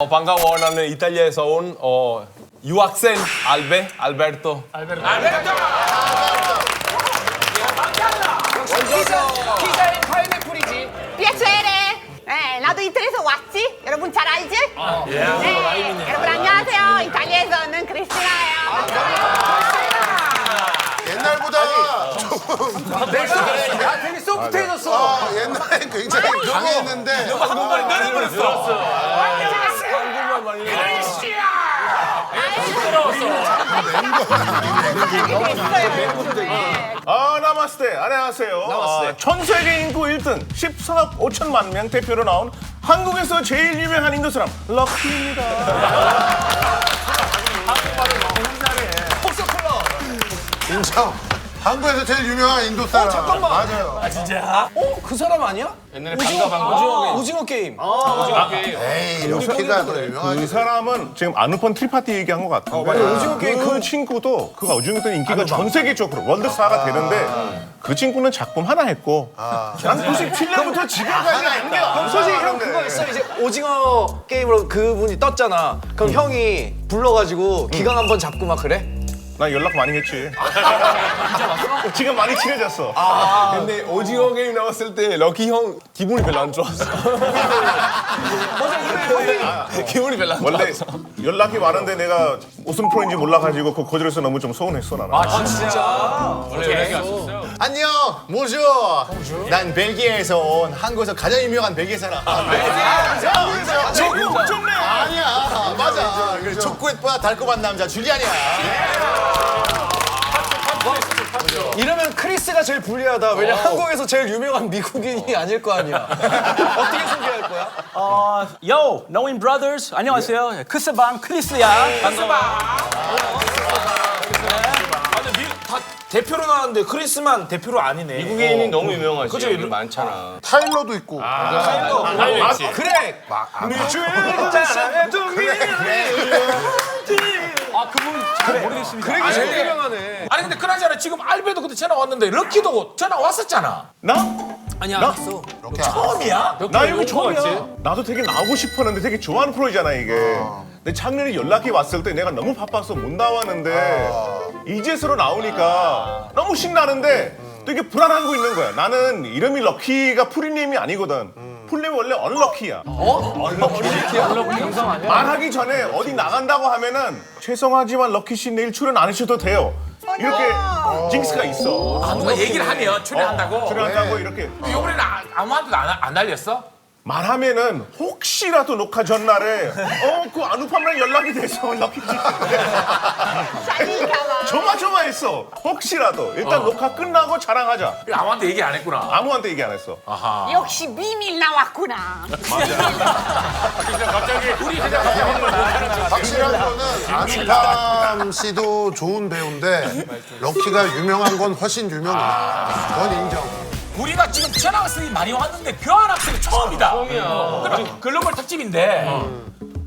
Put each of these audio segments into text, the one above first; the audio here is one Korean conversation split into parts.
반가워. 나는 이탈리아에서 온 유학생 알베르토. 피자에 파인애플이지. piacere. 나도 이태리에서 왔지. 여러분 잘 알지? 네. 여러분 안녕하세요. 이탈리아에서는 크리스티나예요. 옛날보다 되게 소프트해졌어. 옛날엔 굉장히 강했는데 한국말 늘어버렸어. 나마스테. 안녕하세요. 전 세계 인구 1등 14억 5천만 명 대표로 나온 한국에서 제일 유명한 인도 사람 럭키입니다. 인정. 한국에서 제일 유명한 인도 사람. 잠깐만. 맞아요. 그 사람 아니야? 옛날에 방가 오징어 게임. 에이, 럭키가 더 유명하지. 그 사람은 지금 아누폰 트리파티 얘기한 것 같은데 오징어 게임 그 친구도 그 오징어 게임 인기가 전 세계적으로 월드스타가 되는데 그 친구는 작품 하나 했고 난 97년부터 지금까지 인기가 솔직히 형 그거 있어. 이제 오징어 게임으로 그분이 떴잖아. 그럼 형이 불러가지고 기강 한번 잡고 막 그래? 나 연락 많이 했지. 지금 많이 친해졌어. 근데 오징어 게임 나왔을 때 럭키 형 기분이 별로 안 좋았어. 기분이 별로 안 원래 좋았어. 연락이 많은데 내가 무슨 프로인지 몰라가지고 그 거절해서 너무 좀 서운했어 나는. 안녕, 모주. 난 벨기에에서 온 한국에서 가장 유명한 벨기에 사람. 저거 좋네. 아니야, 맞아. 그 초콜릿보다 달콤한 남자 줄리안이야. 이러면 크리스가 제일 불리하다. 왜냐면 한국에서 제일 유명한 미국인이 아닐 거 아니야. 어떻게 소개할 거야? Yo, knowing brothers. 안녕하세요. 크스방 크리스야. 대표로 나왔는데 크리스만 대표로 아니네. 미국인이 너무 유명하지. 그죠? 많잖아. 타일러도 있고. 그래. 그렉이 제일 유명하네. 아니 근데 그나저나 지금 알베도 그때 전화 왔는데 럭키도 전화 왔었잖아. 나? 아니야, 나? 있어. 처음이야? 나 이거 처음이야. 나도 되게 나오고 싶었는데 되게 좋아하는 프로잖아 이게. 근데 작년에 연락이 왔을 때 내가 너무 바빠서 못 나왔는데 이제서로 나오니까 너무 신나는데 되게 불안하고 있는 거야. 나는 이름이 럭키가 풀이님이 아니거든. 풀이님이 원래 언럭키야. 말하기 전에 어디 나간다고 하면은 죄송하지만 럭키 씨 내일 출연 안 하셔도 돼요. 이렇게 징크스가 있어. 누가 얘기를 하면 출연한다고. 출연한다고 이렇게. 이번에는 아무한테도 안 알렸어? 말하면은 혹시라도 녹화 전날에 그 아누팜이랑 연락이 돼서 럭키 씨 조마조마했어. 혹시라도 일단 녹화 끝나고 자랑하자. 아무한테 얘기 안 했구나. 아무한테 얘기 안 했어. 역시 비밀 나왔구나. 갑자기 우리 그냥 확실한 거는 아누팜 씨도 좋은 배우인데 럭키가 유명한 건 훨씬 유명해. 그건 인정. 우리가 지금 전학생이 많이 왔는데 교환학생이 처음이다. 그러면 글로벌 특집인데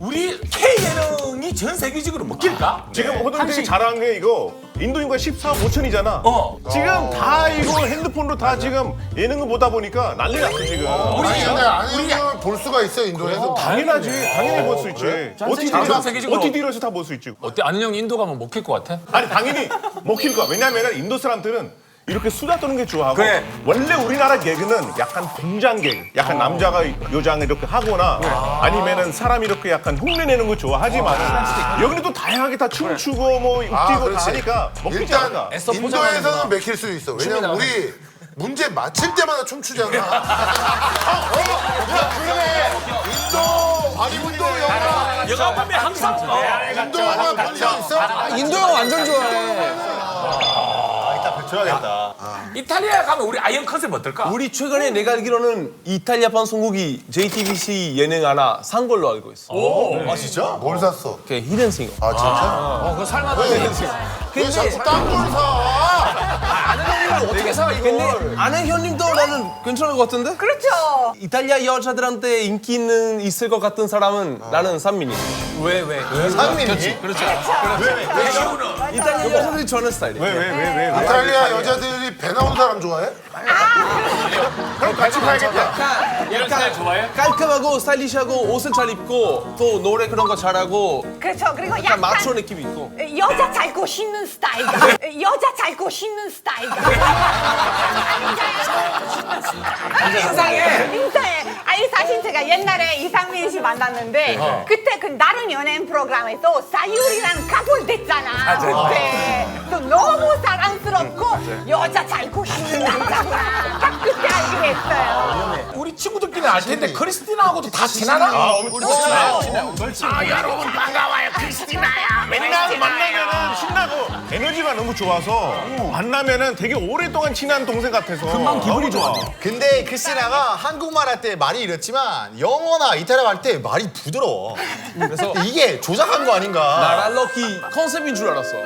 우리 K 예능이 전 세계적으로 먹힐까? 지금 호동이 잘한 게 이거 인도 인구가 14억 5천이잖아. 지금 다 이거 핸드폰으로 다 지금 예능을 보다 보니까 난리 났어 지금. 근데 아니면 볼 수가 있어 인도에서. 당연하지. 당연히 볼 수 있지. 전 세계적으로. OTT로서 다 볼 수 있지. 어때? 아는 형 인도 가면 먹힐 것 같아? 아니 당연히 먹힐 거야. 왜냐면 인도 사람들은 이렇게 수다 떠는 게 좋아하고 그래. 원래 우리나라 개그는 약간 공장 개그, 약간 남자가 여자가 이렇게 하거나 아니면은 사람이 이렇게 약간 흉내내는 거 좋아하지만 여기는 또 다양하게 다 춤추고 뭐 웃기고 다 그렇지. 하니까 먹히지 일단 않아. 인도에서는 맥힐 수 있어. 왜냐면 우리 문제 맞힐 때마다 춤추잖아. 인도 영화. 영화 보면 항상 인도 영화 본 적 있어? 인도 형 완전 좋아해. 줘야겠다. 이탈리아 가면 우리 아이언 컨셉 어떨까? 우리 최근에 내가 알기로는 이탈리아 방송국이 JTBC 예능 하나 산 걸로 알고 있어. 아 진짜? 뭘 샀어? 그 히든싱어. 아 진짜? 그거 살만하네. 왜 자꾸 딴 걸 사? 아는 형이 어떻게 사 근데 이걸? 아는 형님도 나는 괜찮을 것 같은데? 그렇죠. 이탈리아 여자들한테 인기는 있을 것 같은 사람은 나는 산민이. 왜? 상민이? 이탈리아 여자들이 좋아하는 스타일이야. 왜? 이탈리아 여자들이 배 나온 사람 좋아해? 그럼 같이 가야겠다. 이런 스타일 좋아해? 깔끔하고 스타일리시하고 옷을 잘 입고 또 노래 그런 거 잘하고 그렇죠. 그리고 약간 약간 마초 느낌이 있고. 여자 잘 씻는 스타일. 여자 잘 씻는 스타일. 인사해. 아니 사실 제가 옛날에 이상민 씨 만났는데 그때 그 다른 연예인 프로그램에서 사유리랑 커플 됐잖아. 그때 또 너무 사랑스럽고 여자 잘 씻는 남자구나. 딱 그때 알게 됐어요. 우리 친구들끼리 알 텐데 크리스티나하고도 다 친하나? 여러분 반가워요, 크리스티나야. 맨날 만나면은 신나고 에너지가 너무 좋아서 만나면은 되게 오랫동안 친한 동생 같아서 금방 기분이 좋아. 근데 크리스티나가 한국말 할 때 말이 이렇지만 영어나 이탈리아 할 때 말이 부드러워. 그래서 이게 조작한 거 아닌가? 나랑 럭키 컨셉인 줄 알았어.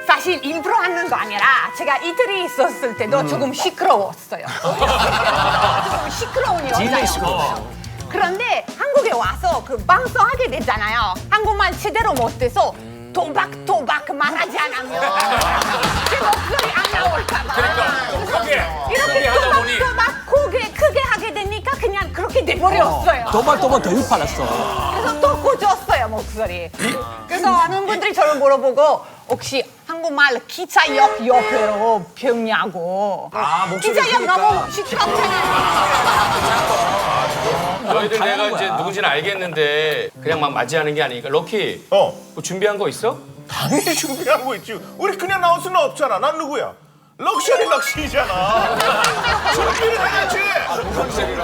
사실 일부러 하는 거 아니라 제가 이태리에 있었을 때도 조금 시끄러웠어요. 조금 시끄러운 여자예요. 그런데 한국에 와서 그 방송하게 되잖아요. 한국말 제대로 못해서 토박토박 말하지 않으면 제 목소리 안 나올까 봐. 크게 하다 보니 토박토박 고개 크게 하게 되니까 그냥 그렇게 돼버렸어요. 도만 더 휘팔았어. 그래서 또 고쳤어요 목소리. 그래서 많은 분들이 저를 물어보고 혹시 한국말 기차역 옆으로 배우냐고. 기차역 너무 시끄럽잖아요. 너희들 내가 이제 누군지는 알겠는데 그냥 막 맞이하는 게 아니니까 럭키 뭐 준비한 거 있어? 당연히 준비한 거 있지. 우리 그냥 나올 수는 없잖아. 난 누구야? 럭셔리잖아. 준비를 해야지. 럭셔리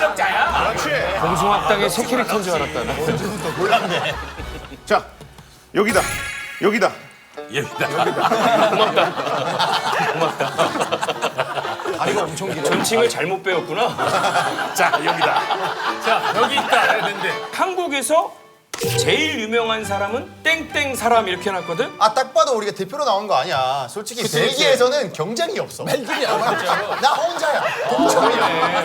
럭자야. 그렇지. 봉숭아학당의 새 캐릭터인 줄 알았다. 나. 몰랐네. 자, 여기다. 다리가 엄청 길어. 존칭을 잘못 배웠구나. 자 여기다. 자 여기 있다. 그랬는데 한국에서 제일 유명한 사람은 땡땡 사람 이렇게 해놨거든? 아, 딱 봐도 우리가 대표로 나온 거 아니야. 솔직히 벨기에에서는 경쟁이 없어. 벨기에야, 나 혼자야. 동점이야.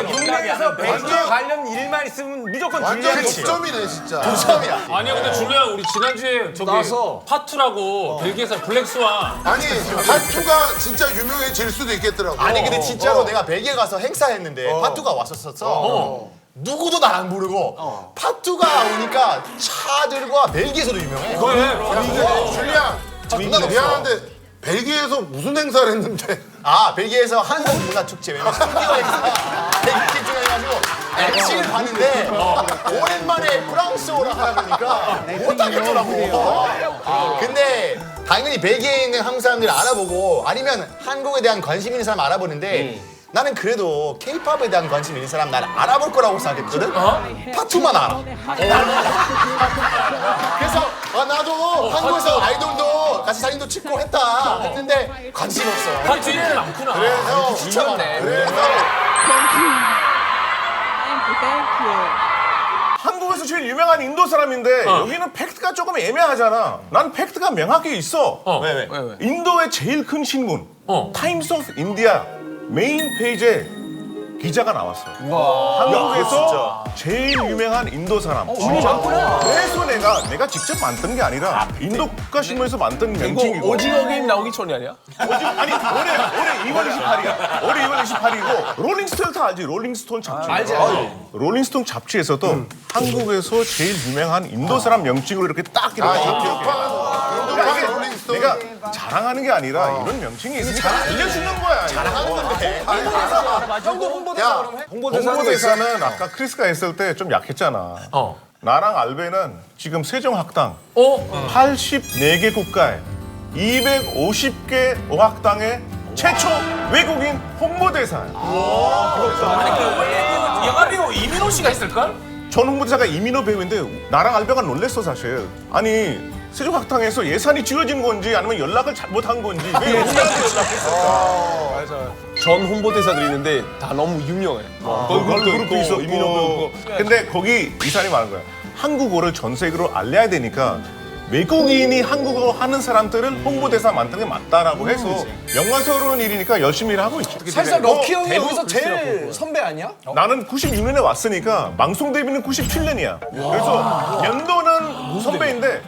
국내에서 벨기에 관련 일만 있으면 무조건 완전 준비하는 독점이네 진짜. 동점이야. 아니야 근데 줄리아 우리 지난주에 저기 나서. 파투라고 벨기에에서 블랙스완 아니 파투가 진짜 유명해질 수도 있겠더라고. 아니, 근데 진짜로 내가 벨기에 가서 행사했는데 파투가 왔었어. 누구도 날 안 부르고 파투가 오니까 차들과 벨기에에서도 유명해. 줄리안 장난 없어. 미안한데 벨기에에서 무슨 행사를 했는데? 아, 벨기에에서 한국 문화 축제 왜냐면 스튜디오 행사 100일 중에 해가지고 엑시를 봤는데 오랜만에 프랑스어를 하다 보니까 못하겠더라고. 근데 당연히 벨기에에 있는 한국 사람들을 알아보고 아니면 한국에 대한 관심 있는 사람 알아보는데 나는 그래도 케이팝에 대한 관심 있는 사람 날 알아볼 거라고 생각했거든? 파투만 알아. 그래서 나도 한국에서 아이돌도 같이 사진도 찍고 했는데 관심 없어. 파투는 많구나. 그래서 진짜 많아. 그래서 한국에서 제일 유명한 인도 사람인데 여기는 팩트가 조금 애매하잖아. 난 팩트가 명확히 있어. 왜? 인도의 제일 큰 신문 타임스 오브 인디아 메인 페이지에 기자가 나왔어. 한국에서 제일 유명한 인도 사람. 그래서 내가 직접 만든 게 아니라 인도 국가신문에서 만든 이거 명칭이고. 오징어 게임 나오기 전이 아니야? 아니 올해 2월 28일이야. 올해 2월 28일이고 롤링스톤 다 알지? 롤링스톤 잡지. 알지. 롤링스톤 잡지에서도 한국에서 제일 유명한 인도 사람 명칭으로 이렇게 딱 이렇게 인도판 롤링스톤. 내가 자랑하는 게 아니라 이런 명칭이 있으니까 알려주는 거야. 잘하는 건데. 한국 홍보대사 그럼 해? 홍보대사는 아까 크리스가 했을 때 좀 약했잖아. 나랑 알베는 지금 세종학당 84개 국가에 250개 어학당의 최초 외국인 홍보대사야. 영화 배우 이민호 씨가 있을걸? 전 홍보대사가 이민호 배우인데 나랑 알베가 놀랬어 사실. 아니 세종학당에서 예산이 지어진 건지 아니면 연락을 잘못한 건지 왜 우리한테 연락했을까? 맞아. 전 홍보대사들이 있는데 다 너무 유명해. 걸그룹도 있었고 이민호도 있고. 근데 거기 이 사람이 말한 거야. 한국어를 전 세계로 알려야 되니까 외국인이 한국어 하는 사람들은 홍보대사 만드는 게 맞다라고 해서 영광스러운 일이니까 열심히 일하고 있죠. 사실 럭키 형이 대부분 여기서 제일 그렇더라고. 선배 아니야? 나는 96년에 왔으니까 방송 데뷔는 97년이야. 그래서 연도는 선배인데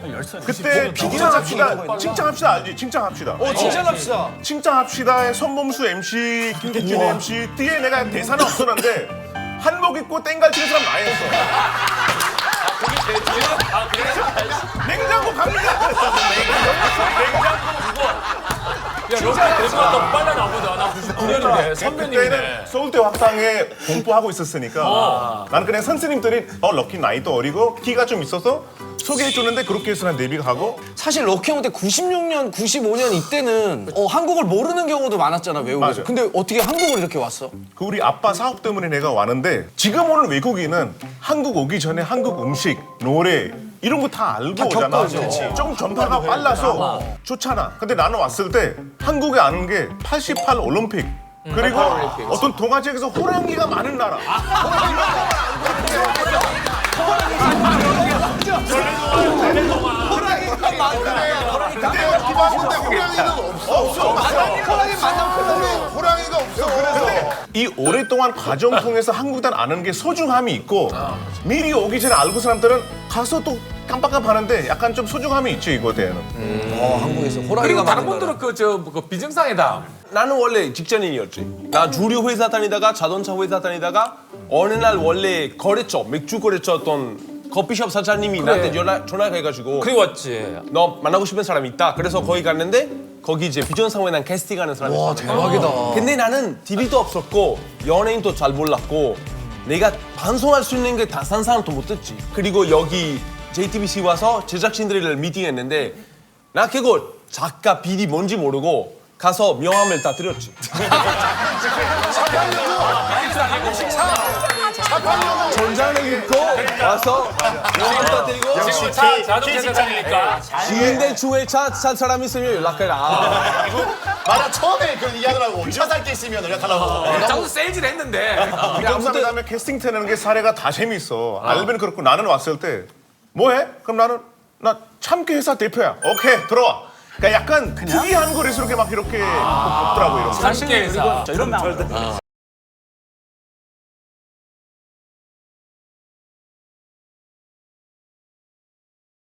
그때 칭찬합시다 알지? 칭찬합시다. 칭찬합시다. 칭찬합시다의 손범수 MC, 김기준 MC 뒤에 내가 대사는 없었는데 한복 입고 땡갈 치는 사람 나였어. 냉장고 갑니다. 야, 럭키 대부가 더 빨리 나보다. 나 99년인데 선배님이네. 그때는 서울대 학당에 공부하고 있었으니까 나는 그냥 선생님들이 럭키 나이도 어리고 키가 좀 있어서 소개해주는데 그렇게 해서 난 데뷔가 하고 사실 럭키 형 때 96년, 95년 이때는 한국을 모르는 경우도 많았잖아, 외국에서. 맞아. 근데 어떻게 한국을 이렇게 왔어? 그 우리 아빠 사업 때문에 내가 왔는데 지금 오는 외국인은 한국 오기 전에 한국 음식, 노래 이런 거 다 알고 오잖아. 겪어오죠. 좀 전파가 빨라서 좋잖아. 근데 나는 왔을 때 한국에 아는 게 88 올림픽 그리고 어떤 동아지역에서 호랑이가 많은 나라. 근데 호랑이는 없어. 호랑이가 없어. 이 오랫동안 과정 통해서 한국단 아는 게 소중함이 있고 미리 오기 전에 알고 사람들은 가서 또 깜빡깜빡하는데 약간 좀 소중함이 있죠 이거에 대해는. 한국에서 호랑이가 그리고 다른 많은 나라. 분들은 그 비정상회담. 나는 원래 직장인이었지. 나 주류 회사 다니다가 자동차 회사 다니다가 어느 날 원래 거래처, 맥주 거래처였던 커피숍 사장님이 나한테 전화가 해가지고 그리고 왔지. 너 만나고 싶은 사람이 있다. 그래서 거기 갔는데 거기 이제 비전상회담 캐스팅하는 사람이 와, 있었는데 대박이다. 근데 나는 TV도 없었고 연예인도 잘 몰랐고 내가 방송할 수 있는 게 다 산 사람도 못 듣지. 그리고 여기 JTBC 와서 제작진들이랑 미팅했는데 나 그거 작가, PD 뭔지 모르고 가서 명함을 다 드렸지. 전장을 입고 와서 명함 다 드리고 지금 자동차 세상이니까. 근데 중에 차 사람 있으면 연락해라. 맞아, 처음에 그런 얘기 하더라고. 차 살 게 있으면 연락하라고. 자꾸 세일즈를 했는데. 비정상회 다음에 캐스팅 되는 게 사례가 다 재밌어. 알면 그렇고 나는 왔을 때 뭐해? 그럼 나는 나 참깨 회사 대표야. 오케이 들어와. 그러니까 약간 특이한 거리서 이렇게 막 이렇게 뽑더라고 이런 거. 함께 해서. 이런 말.